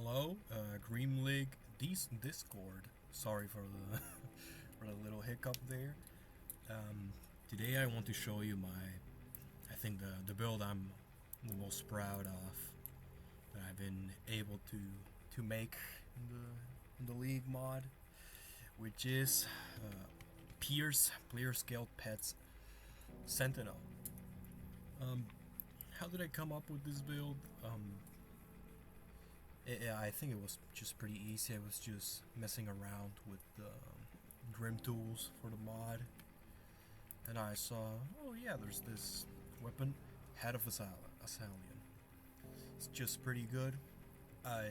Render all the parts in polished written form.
Hello, Green League Discord. Sorry for the for the little hiccup there. Today I want to show you I think the build I'm the most proud of that I've been able to make in the League mod, which is Pierce Player Scaled Pets Sentinel. Um, how did I come up with this build? I think it was just pretty easy. I was just messing around with the grim tools for the mod, and I saw, oh yeah, there's this weapon, Head of a Stallion. It's just pretty good. I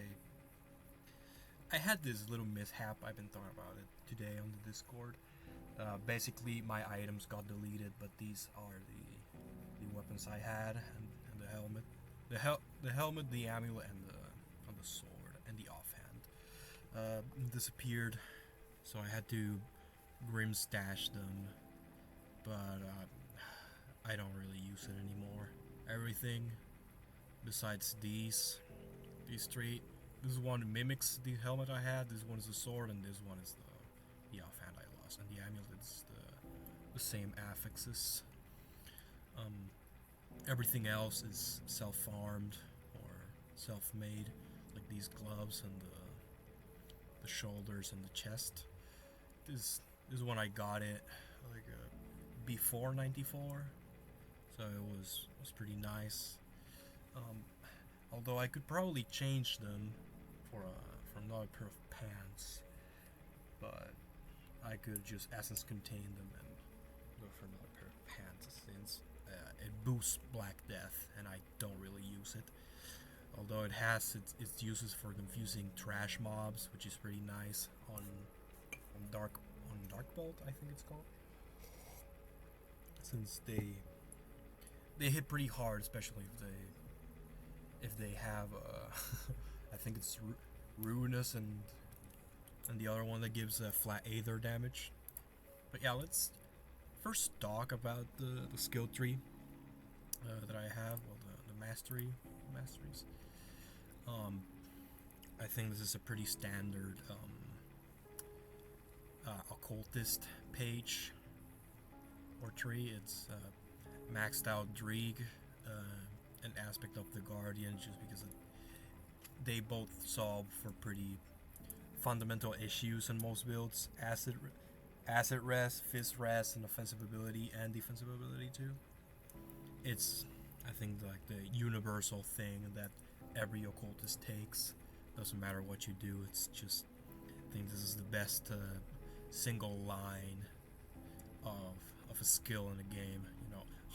I had this little mishap. I've been talking about it today on the Discord. Basically, my items got deleted, but these are the weapons I had, and the helmet, the helmet, the amulet, and the sword, and the offhand disappeared. So I had to grim stash them, but I don't really use it anymore. Everything besides these three. This one mimics the helmet I had. This one is the sword, and this one is the offhand I lost. And the amulet is the same affixes. Everything else is self-farmed or self-made, like these gloves and the shoulders and the chest. This one I got it like before '94, so it was pretty nice. Although I could probably change them for another pair of pants, but I could just essence contain them and go for another pair of pants since it boosts Black Death and I don't really use it. Although it has its uses for confusing trash mobs, which is pretty nice on Dark Bolt, I think it's called, since they hit pretty hard, especially if they have I think it's ruinous and the other one that gives flat aether damage. But yeah, let's first talk about the skill tree that I have. Well, the masteries. I think this is a pretty standard occultist page or tree. It's maxed out Dreeg, an aspect of the Guardian, just because they both solve for pretty fundamental issues in most builds: acid rest, fist rest, and offensive ability and defensive ability too. It's, I think, like the universal thing that every occultist takes. Doesn't matter what you do. It's just, I think this is the best single line of a skill in a game.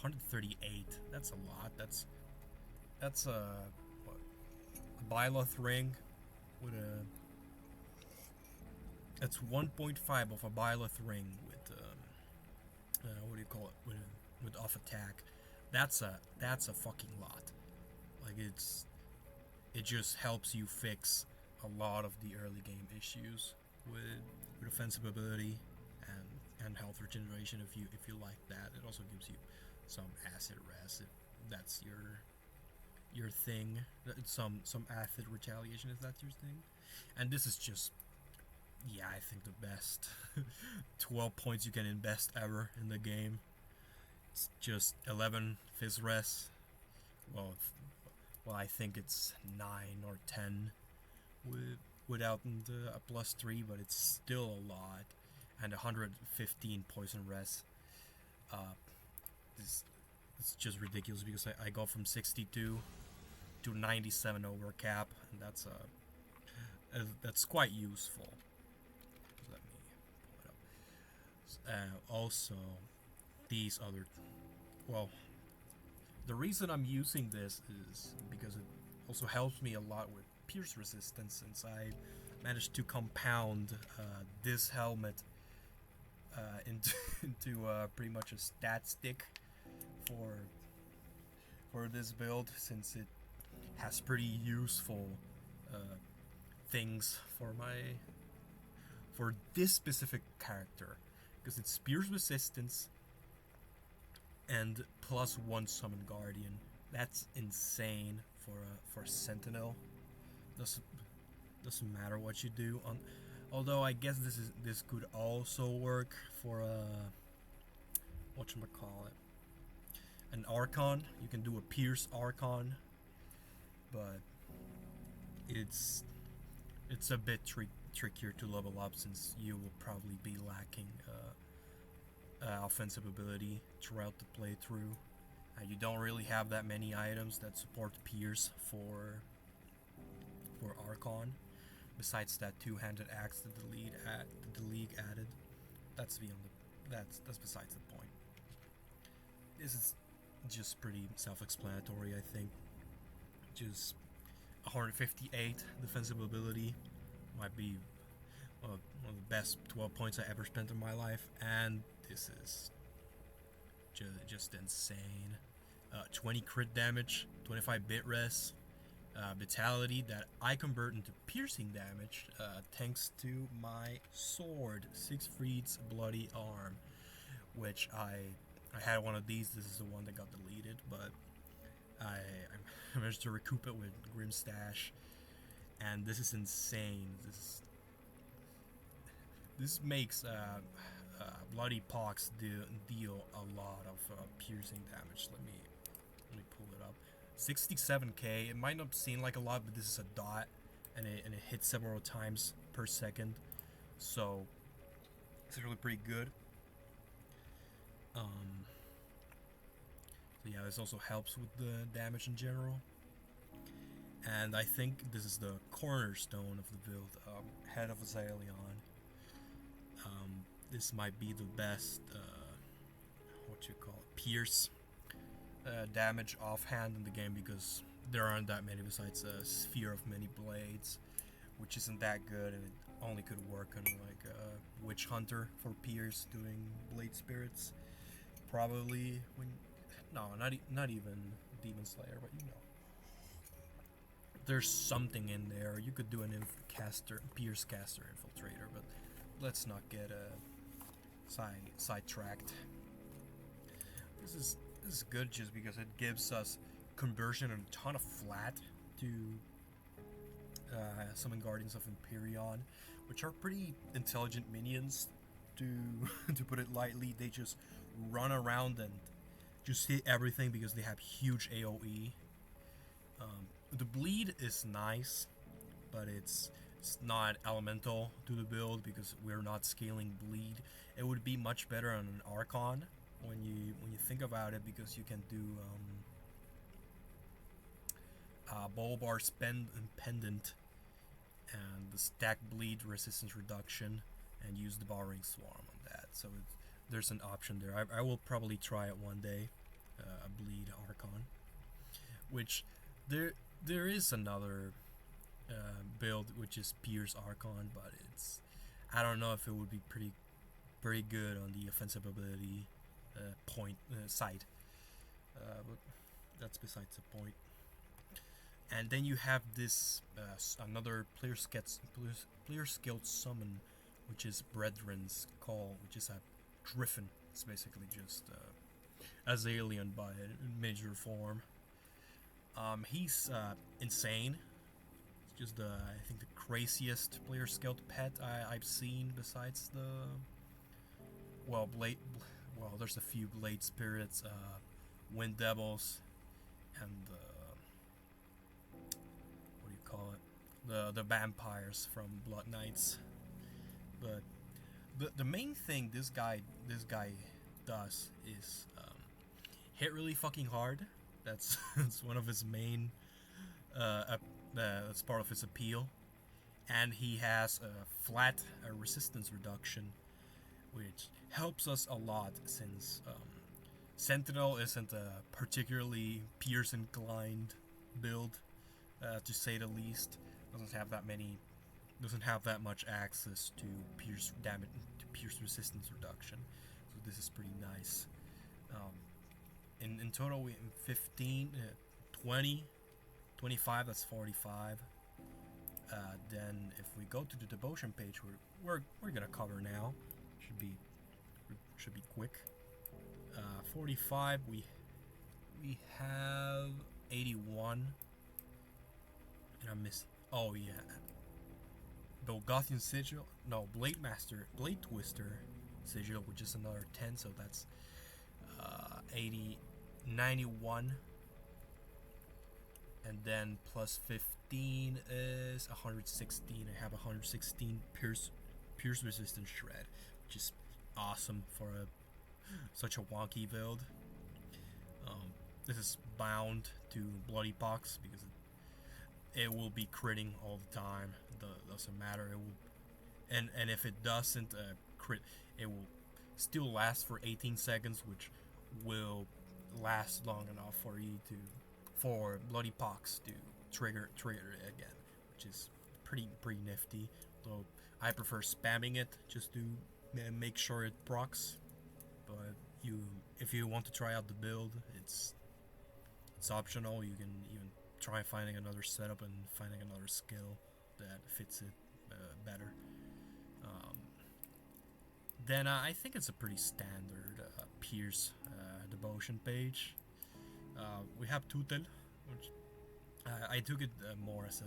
138. That's a lot. That's what, a Byleth ring with a. That's 1.5 of a Byleth ring with what do you call it, with off attack. That's a fucking lot. Like it just helps you fix a lot of the early game issues with offensive ability and health regeneration if you like that. It also gives you some acid rest if that's your thing. Some acid retaliation if that's your thing. And this is just, yeah, I think the best 12 points you can invest ever in the game. It's just 11 fizz res. Well, I think it's 9 or 10 without a +3, but it's still a lot. And 115 poison res. It's just ridiculous because I go from 62 to 97 over cap, and that's quite useful. Let me pull it up. Also, these other, well, the reason I'm using this is because it also helps me a lot with pierce resistance, since I managed to compound this helmet into pretty much a stat stick for this build, since it has pretty useful things for this specific character, because it's pierce resistance and +1 summon guardian. That's insane for Sentinel. Doesn't matter what you do. Although I guess this could also work for a whatchamacallit, an Archon. You can do a Pierce Archon, but it's a bit trickier to level up since you will probably be lacking offensive ability throughout the playthrough. You don't really have that many items that support Pierce for Archon, besides that two-handed axe that the league added. That's besides the point. This is just pretty self-explanatory, I think. Just 158 defensive ability might be one of the best 12 points I ever spent in my life, and this is just insane. 20 crit damage, 25 bit res, vitality that I convert into piercing damage thanks to my sword, 6 Freed's Bloody Arm, which I had one of these. This is the one that got deleted, but I managed to recoup it with Grim Stash, and this is insane. This makes Bloody Pox deal a lot of piercing damage. Let me pull it up. 67k. It might not seem like a lot, but this is a dot, and it hits several times per second, so it's really pretty good. So yeah, this also helps with the damage in general. And I think this is the cornerstone of the build. Head of Azaleon. This might be the best, pierce damage offhand in the game, because there aren't that many besides a Sphere of Many Blades, which isn't that good, and it only could work on like a Witch Hunter for Pierce doing Blade Spirits. Probably not even Demon Slayer, but you know. There's something in there. You could do an Pierce Caster Infiltrator, but let's not get sidetracked. This is good just because it gives us conversion and a ton of flat to summon Guardians of Empyrean, which are pretty intelligent minions, to put it lightly. They just run around and just hit everything because they have huge AoE. The bleed is nice, but it's not elemental to the build because we're not scaling bleed. It would be much better on an Archon when you think about it, because you can do Bulbar Spend and Pendant and the stack bleed resistance reduction, and use the Borrowing Swarm on that. So there's an option there. I will probably try it one day, a bleed Archon, which there is another build which is Pierce Archon, but I don't know if it would be pretty good on the offensive ability side, but that's besides the point. And then you have this another player skilled summon, which is Brethren's Call, which is a Griffin. It's basically just Azaleon by major form. He's insane. It's just I think the craziest player skilled pet I've seen, besides the there's a few Blade Spirits, Wind Devils, and the vampires from Blood Knights. But the main thing this guy does is hit really fucking hard. That's one of his main. That's part of his appeal, and he has a flat resistance reduction, which helps us a lot since Sentinel isn't a particularly Pierce inclined build, to say the least. Doesn't have that much access to Pierce damage, to Pierce resistance reduction. So this is pretty nice. In total, we 15, 20, 25. That's 45. Then if we go to the devotion page, we're gonna cover now. Should be quick. 45. We have 81. And I missed. Oh yeah. Belgothian Sigil, no, Blade Master, Blade Twister Sigil, which is another 10, so that's 80, 91, and then plus 15 is 116. I have 116 pierce resistance shred, which is awesome for such a wonky build. This is bound to Bloody Pox because it will be critting all the time. Doesn't matter. It will, and if it doesn't crit, it will still last for 18 seconds, which will last long enough for Bloody Pox to trigger it again, which is pretty nifty. Though I prefer spamming it just to make sure it procs. But if you want to try out the build, it's optional. You can even try finding another setup and finding another skill that fits it better. Then I think it's a pretty standard Pierce devotion page. We have Tutel, which I took it more as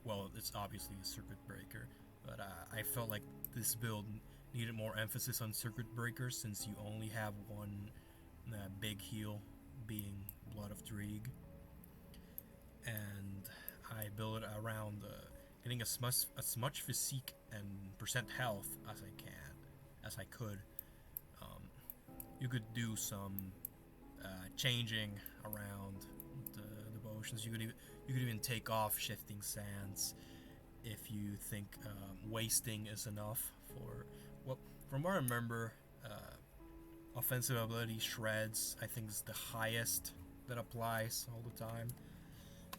well, it's obviously a circuit breaker, but I felt like this build needed more emphasis on circuit breakers since you only have one big heal, being Blood of Drieg, and I built it around getting as much physique and percent health as I could. You could do some changing around the devotions. You could even take off Shifting Sands if you think wasting is enough for from what I remember. Offensive ability shreds, I think, is the highest that applies all the time.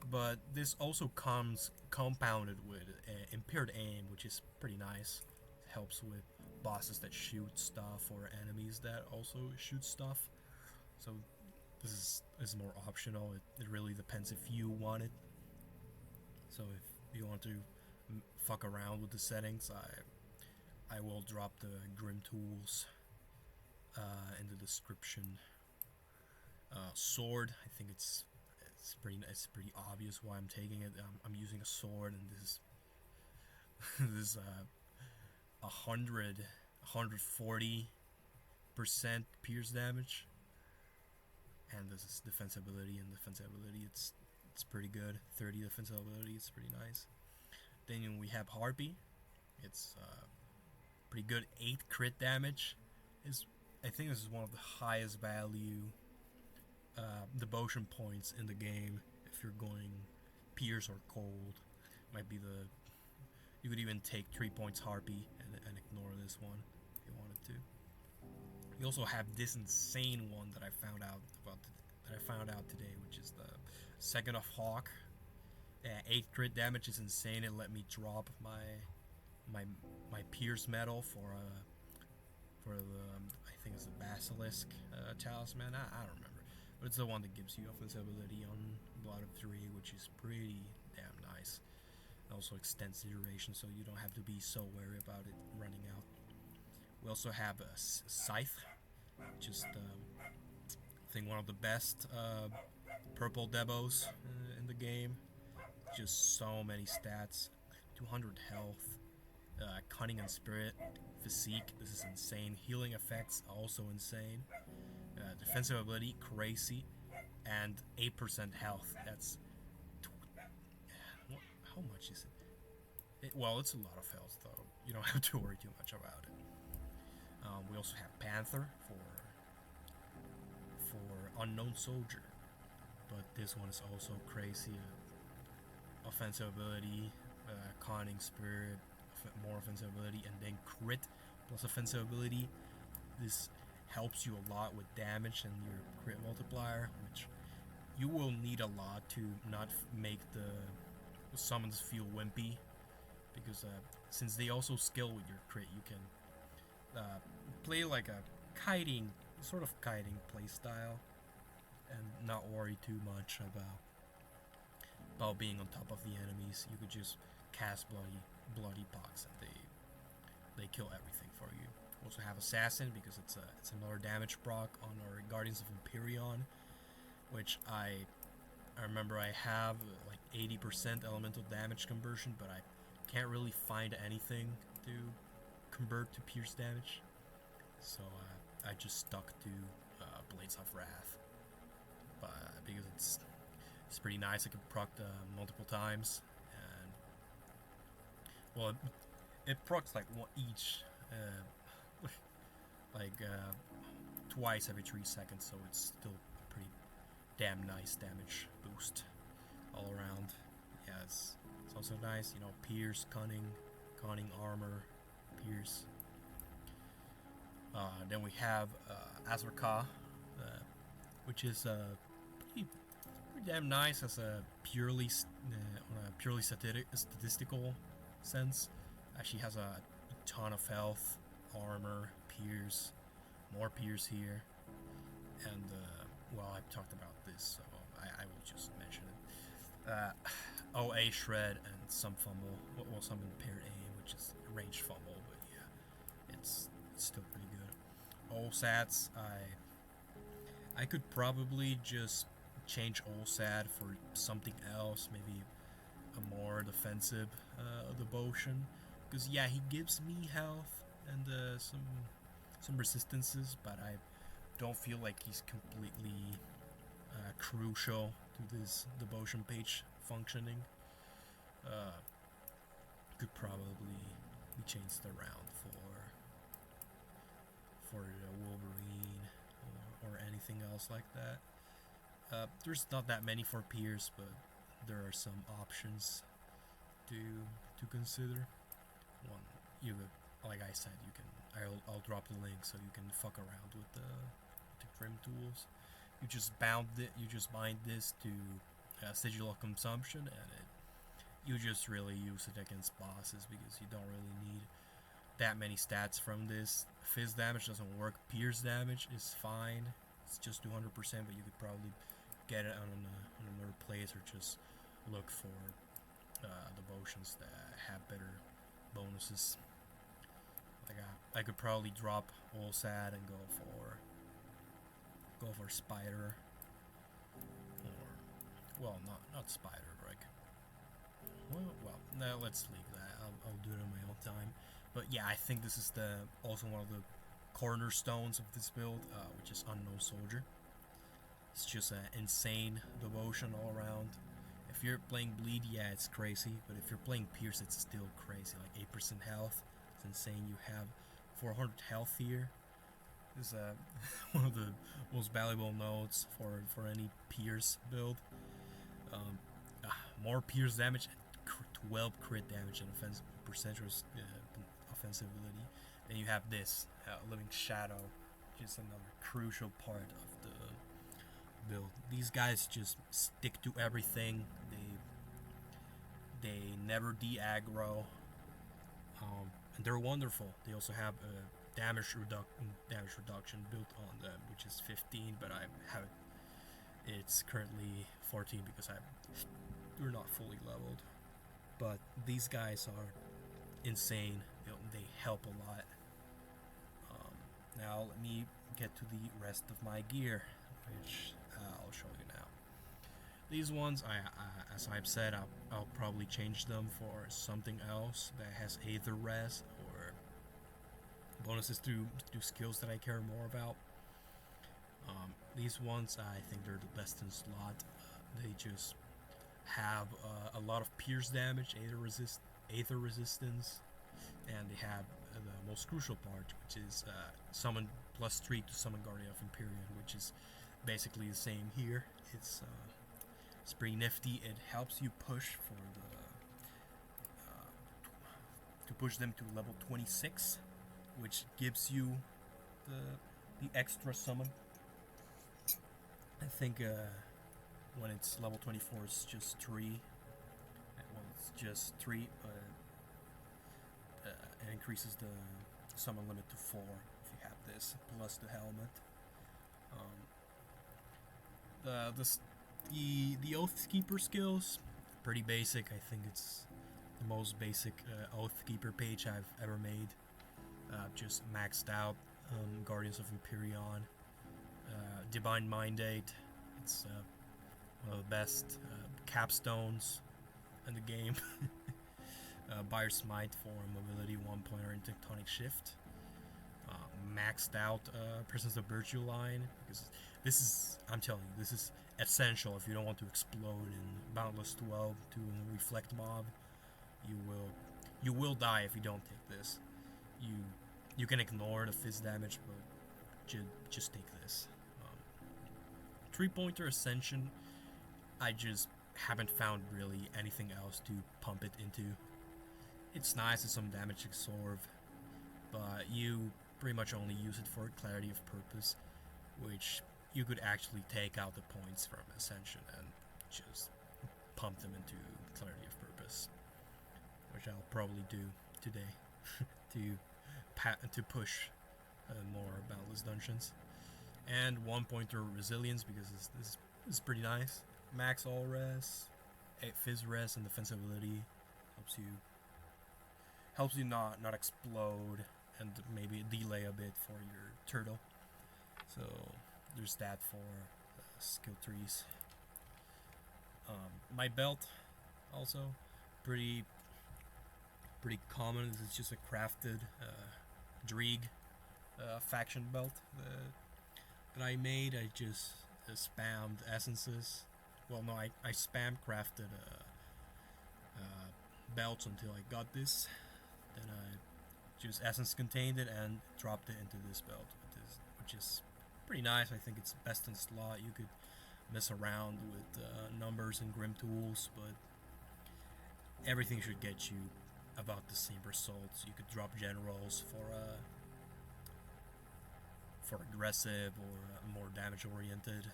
But this also comes compounded with impaired aim, which is pretty nice. It helps with bosses that shoot stuff or enemies that also shoot stuff. So this is more optional. It really depends if you want it. So if you want to fuck around with the settings, I will drop the grimtools in the description. Sword, I think it's pretty obvious why I'm taking it. I'm using a sword, and this is 140% pierce damage, and this is defensibility, and defensibility it's pretty good. 30 defensibility, it's pretty nice. Then we have Harpy. It's pretty good. 8 crit damage. I think this is one of the highest value devotion points in the game. If you're going pierce or cold, might be you could even take 3 points Harpy and ignore this one if you wanted to. You also have this insane one that I found out today, which is the Second of Hawk. 8 crit damage is insane. It let me drop my pierce medal for the I think it's the Basilisk talisman. I don't remember, but it's the one that gives you offensive ability on Blood of Drieg, which is pretty damn nice. It also extends the duration, so you don't have to be so wary about it running out. We also have a Scythe, which is I think one of the best purple devos in the game. Just so many stats, 200 health, cunning and spirit, physique, this is insane. Healing effects, also insane. Defensive ability, crazy, and 8% health. That's how much is it? Well, it's a lot of health, though. You don't have to worry too much about it. We also have Panther for Unknown Soldier, but this one is also crazy. Offensive ability, conning spirit, more offensive ability, and then crit plus offensive ability. This helps you a lot with damage and your crit multiplier, which you will need a lot to not make the summons feel wimpy, because since they also skill with your crit, you can play like a sort of kiting playstyle and not worry too much about being on top of the enemies. You could just cast bloody pox and they kill everything for you. We also have Assassin because it's another damage proc on our Guardians of Empyrean, which I remember I have like 80% elemental damage conversion, but I can't really find anything to convert to pierce damage, so I just stuck to Blades of Wrath, because it's pretty nice. I can proc multiple times, and well, it procs like one each, like twice every 3 seconds, so it's still a pretty damn nice damage boost all around. Yeah, it's also nice, you know, pierce, cunning armor, pierce. Then we have Azarka, which is pretty damn nice as a purely on a purely statistical sense. She has a ton of health, armor, pierce, more pierce here, and well, I've talked about this, so I will just mention it. OA shred and some fumble, well, some impaired aim, which is ranged fumble, but yeah, it's still pretty good. All sats, I could probably just change Olsad for something else, maybe a more defensive devotion, because yeah, he gives me health and some resistances, but I don't feel like he's completely crucial to this devotion page functioning. Could probably be changed around for Wolverine or anything else like that. There's not that many for Pierce, but there are some options to consider. One, you like I said, you can. I'll drop the link so you can fuck around with the Grim tools. You just bind this to sigil of consumption, and you just really use it against bosses because you don't really need that many stats from this. Fizz damage doesn't work. Pierce damage is fine. It's just 200%, but you could probably get it on another place, or just look for devotions that have better bonuses. Like I could probably drop Olsad and go for Spider, or well, not Spider, like well, no, let's leave that. I'll do it on my own time. But yeah, I think this is also one of the cornerstones of this build, which is Unknown Soldier. It's just an insane devotion all around. If you're playing Bleed, yeah, it's crazy. But if you're playing Pierce, it's still crazy. Like 8% health. It's insane. You have 400 health here. This is one of the most valuable nodes for any Pierce build. More Pierce damage, 12 crit damage, and offensive ability. Then you have this Living Shadow, which is another crucial part of the build. These guys just stick to everything. They never de-aggro, and they're wonderful. They also have a damage reduction built on them, which is 15, but I have it's currently 14 because we're not fully leveled. But these guys are insane. They help a lot. Now let me get to the rest of my gear, which I'll show you now. These ones, as I've said, I'll probably change them for something else that has either res or bonuses to skills that I care more about. These ones, I think they're the best in slot. They just have a lot of pierce damage, aether resistance, and they have the most crucial part, which is summon +3 to summon Guardian of Empyrean, which is basically the same here. It's pretty nifty. It helps you push for to push them to level 26, which gives you the extra summon. I think when it's level 24, it's just 3. Well, it's just 3, but it increases the summon limit to 4 if you have this, plus the helmet. The Oathkeeper skills, pretty basic. I think it's the most basic Oathkeeper page I've ever made. Just maxed out Guardians of Empyrean, Divine Mandate. It's one of the best capstones in the game. Buyer's Smite for mobility 1 pointer and tectonic shift. Maxed out Presence of Virtue line, because this is, I'm telling you, this is essential if you don't want to explode in Boundless 12 to reflect mob. You will die if you don't take this. You can ignore the fizz damage, but just take this. 3-pointer Ascension, I just haven't found really anything else to pump it into. It's nice, it's some damage absorb, but you pretty much only use it for clarity of purpose, which you could actually take out the points from Ascension and just pump them into clarity of purpose, which I'll probably do today to push more Boundless dungeons. And 1-pointer Resilience, because this is pretty nice. Max all res, 8 fizz res, and defensibility helps you not explode, and maybe delay a bit for your turtle. So there's that for skill trees. My belt also pretty common. This is just a crafted Dreeg faction belt that I made. I just spammed essences. Well, no, I spam crafted belts until I got this. Then I just essence contained it and dropped it into this belt, which is pretty nice. I think it's best in slot. You could mess around with numbers and grimtools, but everything should get you about the same results. You could drop generals for aggressive or more damage oriented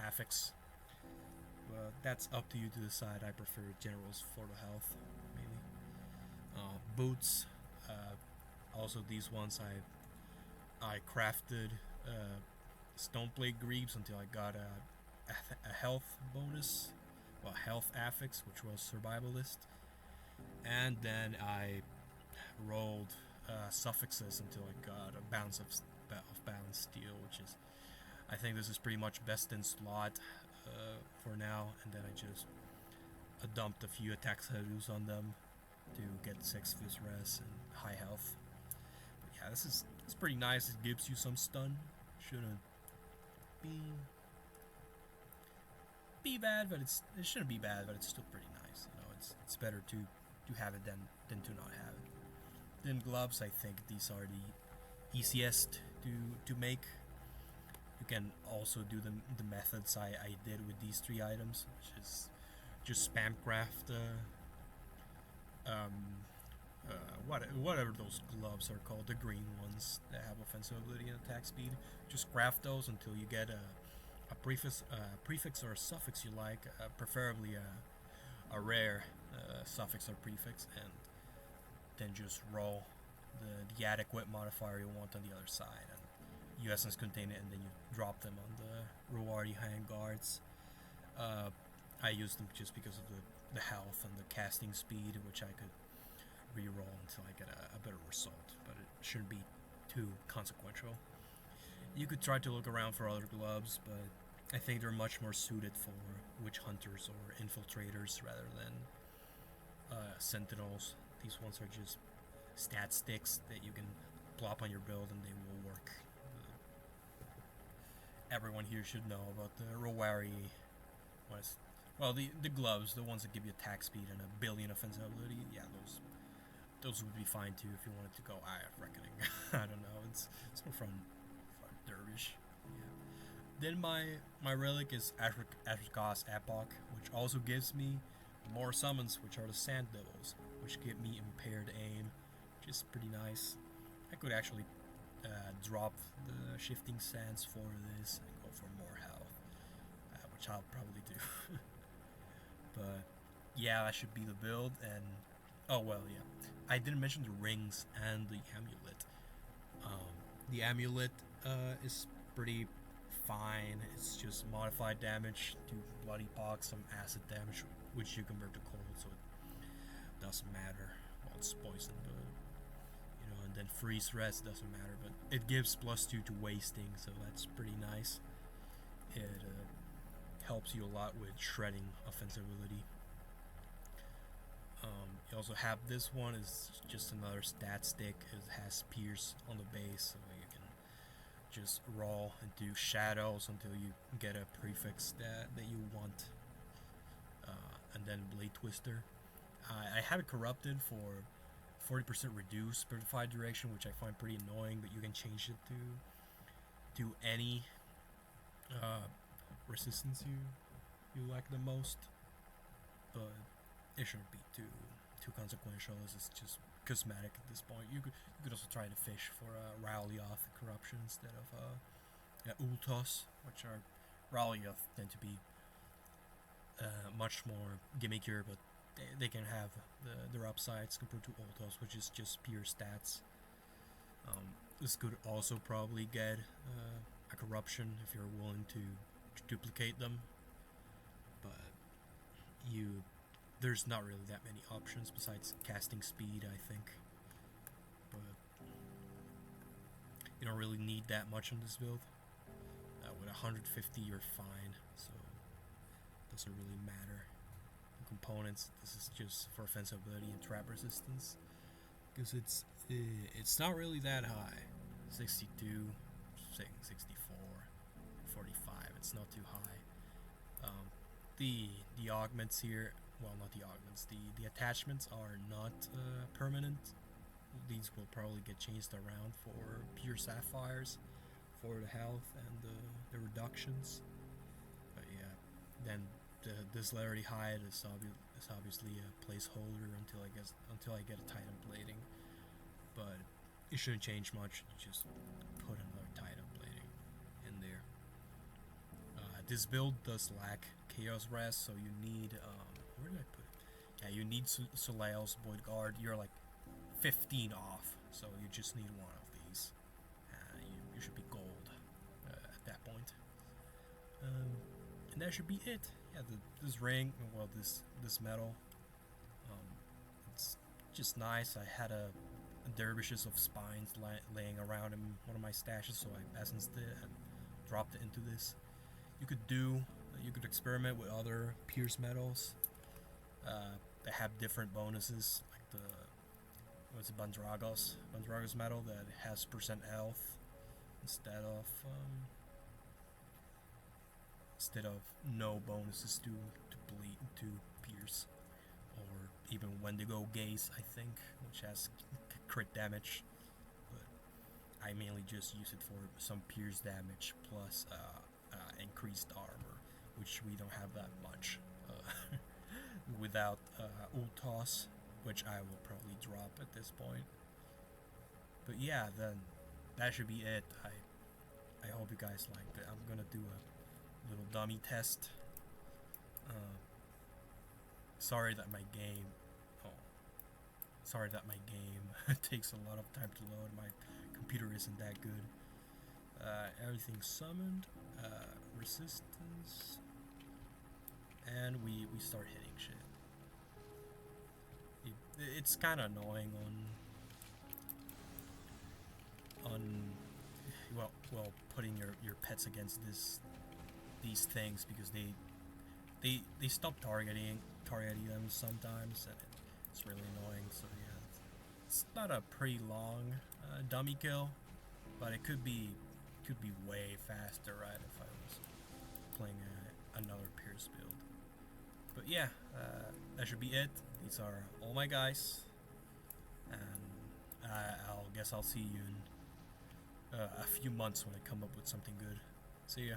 affix. But that's up to you to decide. I prefer generals for the health, maybe. Boots, also these ones I crafted stoneplate greaves until I got a health bonus, well, health affix, which was survivalist, and then I rolled suffixes until I got a bounce of balanced steel, which is, I think this is pretty much best in slot for now. And then I just dumped a few attack status on them to get 6 fizz res and high health. But yeah, it's pretty nice. It gives you some stun. Shouldn't be bad, but it shouldn't be bad, but it's still pretty nice. You know, it's better to have it than to not have it. Then gloves, I think these are the easiest to make. You can also do the methods I did with these 3 items, which is just spam craft whatever those gloves are called, the green ones that have offensive ability and attack speed. Just craft those until you get a prefix or a suffix you like, preferably a rare suffix or prefix, and then just roll the adequate modifier you want on the other side, and you essence contain it, and then you drop them on the rewardy hand guards. I use them just because of the health and the casting speed, which I could re-roll until I get a better result, but it shouldn't be too consequential. You could try to look around for other gloves, but I think they're much more suited for witch hunters or infiltrators rather than sentinels. These ones are just stat sticks that you can plop on your build and they will work. Everyone here should know about the Rowari. The gloves, the ones that give you attack speed and 1,000,000,000 offensive ability. Yeah, those would be fine too if you wanted to go reckoning. I don't know. It's more from Dervish. Yeah. Then my relic is Ashrakas Epoch, which also gives me more summons, which are the Sand Devils, which give me impaired aim, which is pretty nice. I could actually drop the shifting sands for this and go for more health, which I'll probably do. But yeah, that should be the build. And I didn't mention the rings and the amulet. The amulet is pretty fine. It's just modified damage to bloody pox, some acid damage, which you convert to cold, so it doesn't matter. Well, it's poison, but and then freeze rest doesn't matter, but it gives +2 to wasting, so that's pretty nice. It helps you a lot with shredding offensive ability. You also have this one. Is just another stat stick. It has Pierce on the base, so you can just roll and do shadows until you get a prefix that you want. And then Blade Twister. I have it corrupted for 40% reduced specified duration, which I find pretty annoying, but you can change it to do any resistance you like the most. But it shouldn't be too consequential. It's just cosmetic at this point. You could also try to fish for Ralioth corruption instead of Ultos, which are Ralioth tend to be much more gimmickier, but they can have their upsides compared to Ultos, which is just pure stats. This could also probably get a corruption if you're willing to duplicate them, but there's not really that many options besides casting speed, I think. But you don't really need that much on this build. With 150 you're fine, so it doesn't really matter. The components, this is just for offensive ability and trap resistance, because it's not really that high. 62, 64, 45. It's not too high. The augments here, well, not the augments. The attachments are not permanent. These will probably get changed around for pure sapphires, for the health and the reductions. But yeah, then this Celerity Hide is obviously a placeholder until I get a Titan plating. But it shouldn't change much. Just put another Titan plating in there. This build does lack Chaos Rest, so you need where did I put it? Yeah, you need Soleil's Void Guard. You're like 15 off, so you just need one of these. You should be gold at that point. And that should be it. Yeah, this ring, well, this metal, it's just nice. I had a dervishes of spines laying around in one of my stashes, so I essenced it and dropped it into this. You could experiment with other pierce metals that have different bonuses, like what's it, Bandragos metal that has percent health instead of no bonuses to bleed, to pierce, or even Wendigo Gaze, I think, which has crit damage. But I mainly just use it for some pierce damage plus increased armor, which we don't have that much without Ultos, which I will probably drop at this point. But yeah, then that should be it. I hope you guys liked it. I'm gonna do a little dummy test. Sorry that my game takes a lot of time to load. My computer isn't that good. Everything's summoned, resistance, and we start hitting shit. It's kind of annoying on well putting your pets against these things, because they stop targeting them sometimes, and it's really annoying. So yeah, it's not a pretty long dummy kill, but it could be way faster, right, if I was playing another Pierce build. But yeah, that should be it. These are all my guys, and I'll see you in a few months when I come up with something good. See ya.